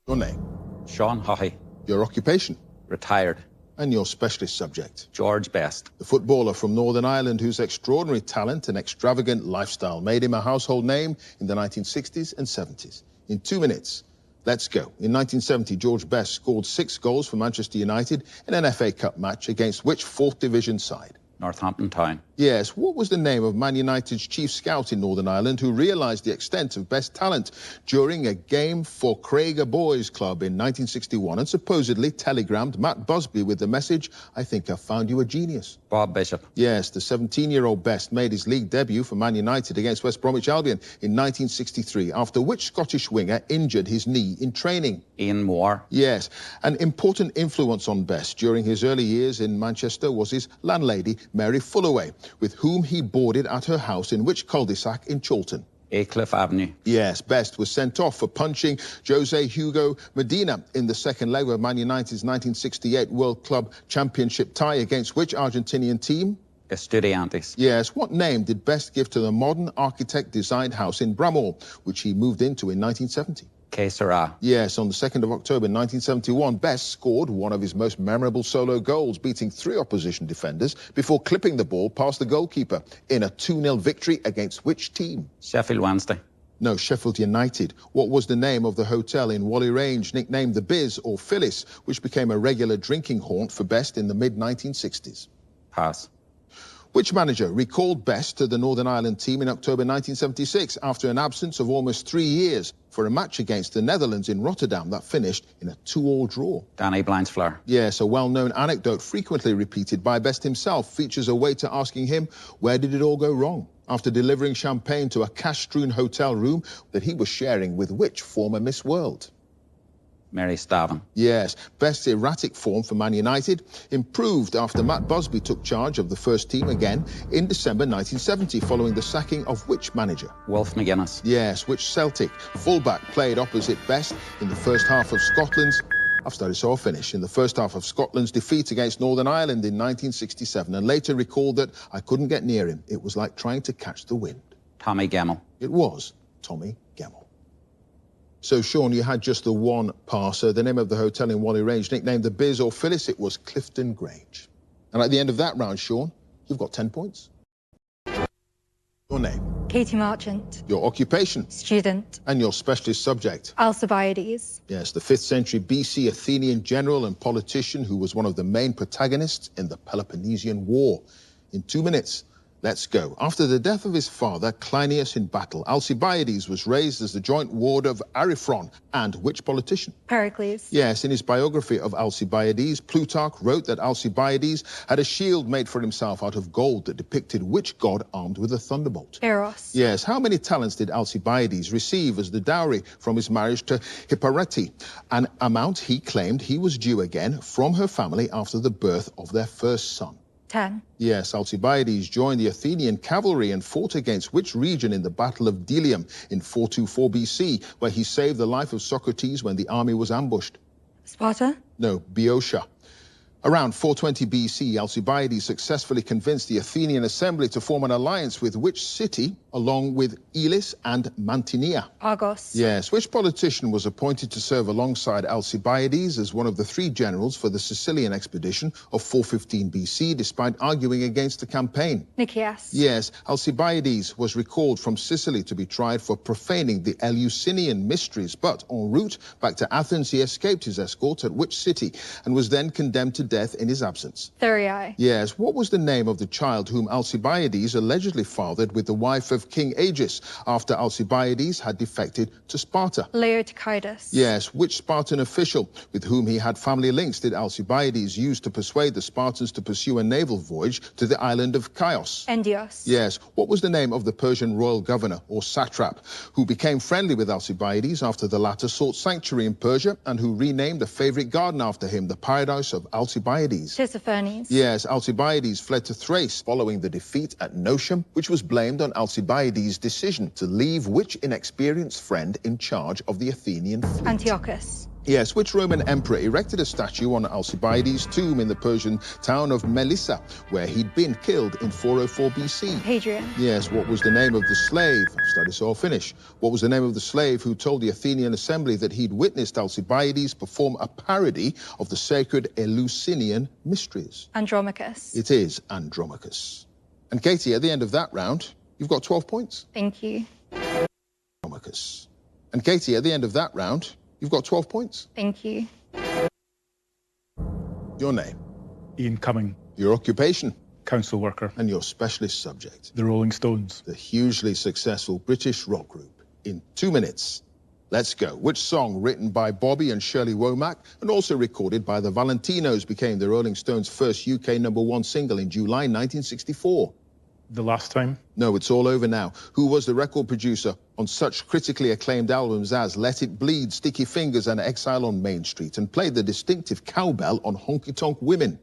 Your name? Sean Haughey. Your occupation? Retired. And your specialist subject? George Best. The footballer from Northern Ireland whose extraordinary talent and extravagant lifestyle made him a household name in the 1960s and 70s. In 2 minutes, let's go. In 1970, George Best scored 6 goals for Manchester United in an FA Cup match against which 4th Division side? Northampton Town. Yes, what was the name of Man United's chief scout in Northern Ireland who realised the extent of Best's talent during a game for Craiga Boys Club in 1961 and supposedly telegrammed Matt Busby with the message, "I think I've found you a genius"? Bob Bishop. Yes, the 17-year-old Best made his league debut for Man United against West Bromwich Albion in 1963, after which Scottish winger injured his knee in training. Ian Moore. Yes, an important influence on Best during his early years in Manchester was his landlady, Mary Fullaway, with whom he boarded at her house in which cul-de-sac in Chorlton? Aycliffe Avenue. Yes, Best was sent off for punching Jose Hugo Medina in the second leg of Man United's 1968 World Club Championship tie against which Argentinian team? Estudiantes. Yes, what name did Best give to the modern architect-designed house in Bramhall, which he moved into in 1970? Que Sera. Yes, on the 2nd of October 1971, Best scored one of his most memorable solo goals, beating 3 opposition defenders before clipping the ball past the goalkeeper in a 2-0 victory against which team? Sheffield Wednesday. No, Sheffield United. What was the name of the hotel in Whalley Range, nicknamed the Biz or Phyllis, which became a regular drinking haunt for Best in the mid-1960s? Pass. Which manager recalled Best to the Northern Ireland team in October 1976 after an absence of almost 3 years for a match against the Netherlands in Rotterdam that finished in a 2-all draw? Danny Blanchflower. Yes, a well-known anecdote frequently repeated by Best himself features a waiter asking him, where did it all go wrong? After delivering champagne to a cash-strewn hotel room that he was sharing with which former Miss World? Mary Stavin. Yes, Best's erratic form for Man United improved after Matt Busby took charge of the first team again in December 1970, following the sacking of which manager? Wolf McGuinness. Yes, which Celtic fullback played opposite Best in the first half of Scotland's... I've started, so I'll finish. In the first half of Scotland's defeat against Northern Ireland in 1967, and later recalled that I couldn't get near him. It was like trying to catch the wind. Tommy Gemmell. It was Tommy Gemmell. So, Sean, you had just the one passer. The name of the hotel in Whalley Range, nicknamed the Biz or Phyllis, it was Clifton Grange. And at the end of that round, Sean, you've got 10 points. Your name? Katie Marchant. Your occupation? Student. And your specialist subject? Alcibiades. Yes, the 5th century BC Athenian general and politician who was one of the main protagonists in the Peloponnesian War. In 2 minutes, let's go. After the death of his father, Cleinias in battle, Alcibiades was raised as the joint ward of Arifron. And which politician? Pericles. Yes, in his biography of Alcibiades, Plutarch wrote that Alcibiades had a shield made for himself out of gold that depicted which god armed with a thunderbolt? Eros. Yes, how many talents did Alcibiades receive as the dowry from his marriage to Hipparete? An amount he claimed he was due again from her family after the birth of their first son. 10. Yes, Alcibiades joined the Athenian cavalry and fought against which region in the Battle of Delium in 424 BC, where he saved the life of Socrates when the army was ambushed? Sparta. No, Boeotia. Around 420 BC, Alcibiades successfully convinced the Athenian assembly to form an alliance with which city, along with Elis and Mantinea? Argos. Yes, which politician was appointed to serve alongside Alcibiades as one of the 3 generals for the Sicilian expedition of 415 BC, despite arguing against the campaign? Nicias. Yes, Alcibiades was recalled from Sicily to be tried for profaning the Eleusinian mysteries, but en route back to Athens, he escaped his escort at which city and was then condemned to death in his absence? Thurii. Yes, what was the name of the child whom Alcibiades allegedly fathered with the wife of King Agis after Alcibiades had defected to Sparta? Laertichidas. Yes, which Spartan official with whom he had family links did Alcibiades use to persuade the Spartans to pursue a naval voyage to the island of Chios? Endios. Yes, what was the name of the Persian royal governor or satrap who became friendly with Alcibiades after the latter sought sanctuary in Persia and who renamed the favorite garden after him, the paradise of Alcibiades? Tissaphernes. Yes, Alcibiades fled to Thrace following the defeat at Notium, which was blamed on Alcibiades. Alcibiades' decision to leave which inexperienced friend in charge of the Athenian fleet? Antiochus. Yes, which Roman emperor erected a statue on Alcibiades' tomb in the Persian town of Melissa, where he'd been killed in 404 BC? Hadrian. Yes, what was the name of the slave? I've studied so I'll finish. What was the name of the slave who told the Athenian assembly that he'd witnessed Alcibiades perform a parody of the sacred Eleusinian mysteries? Andromachus. It is Andromachus. And Katie, at the end of that round, you've got 12 points. Thank you. Andromachus. And Katie, at the end of that round, you've got 12 points. Thank you. Your name, Ian Cumming, your occupation, council worker, and your specialist subject, the Rolling Stones. the hugely successful British rock group. In 2 minutes, let's go. Which song, written by Bobby and Shirley Womack and also recorded by the Valentinos, became the Rolling Stones' first UK #1 single in July 1964? The Last Time, No, it's all over now. Who was the record producer on such critically acclaimed albums as Let It Bleed, Sticky Fingers and Exile on Main Street, and played the distinctive cowbell on Honky Tonk Women?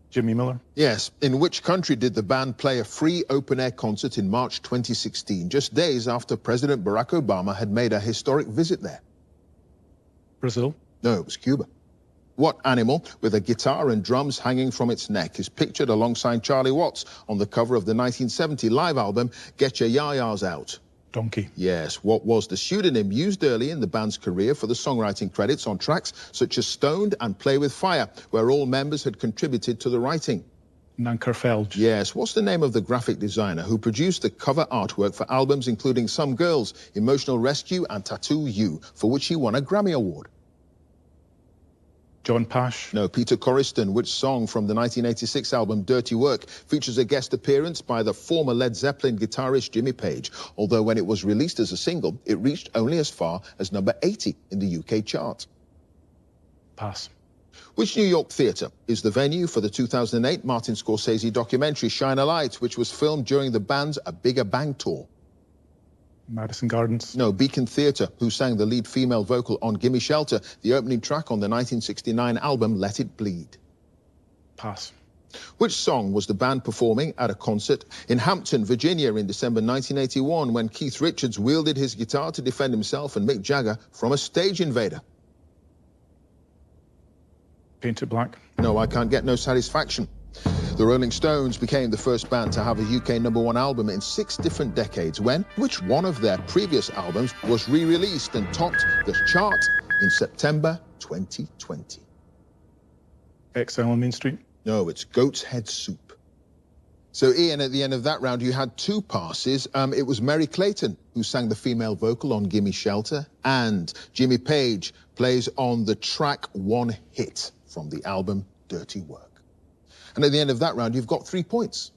Jimmy Miller, Yes. In which country did the band play a free open-air concert in March 2016, just days after President Barack Obama had made a historic visit there? Brazil, No, it was Cuba. What animal, with a guitar and drums hanging from its neck, is pictured alongside Charlie Watts on the cover of the 1970 live album Get Your Yayas Out? Donkey, Yes. What was the pseudonym used early in the band's career for the songwriting credits on tracks such as Stoned and Play With Fire, where all members had contributed to the writing? Nanker Felge, Yes. What's the name of the graphic designer who produced the cover artwork for albums including Some Girls, Emotional Rescue and Tattoo You, for which he won a Grammy Award? John Pash, No, Peter Corriston. Which song from the 1986 album Dirty Work features a guest appearance by the former Led Zeppelin guitarist Jimmy Page, although when it was released as a single, it reached only as far as number 80 in the UK chart? Pass. Which New York theatre is the venue for the 2008 Martin Scorsese documentary Shine a Light, which was filmed during the band's A Bigger Bang tour? Madison Gardens, No, Beacon Theatre, who sang the lead female vocal on Gimme Shelter, the opening track on the 1969 album Let It Bleed? Pass. Which song was the band performing at a concert in Hampton, Virginia in December 1981 when Keith Richards wielded his guitar to defend himself and Mick Jagger from a stage invader? Paint It Black, No, I Can't Get No Satisfaction. The Rolling Stones became the first band to have a UK #1 album in 6 different decades when which one of their previous albums was re-released and topped the chart in September 2020? Exile on Main Street, No, it's Goat's Head Soup. So, Ian, at the end of that round, you had 2 passes. It was Mary Clayton who sang the female vocal on Gimme Shelter, and Jimmy Page plays on the track One Hit from the album Dirty Work. And at the end of that round, you've got 3 points.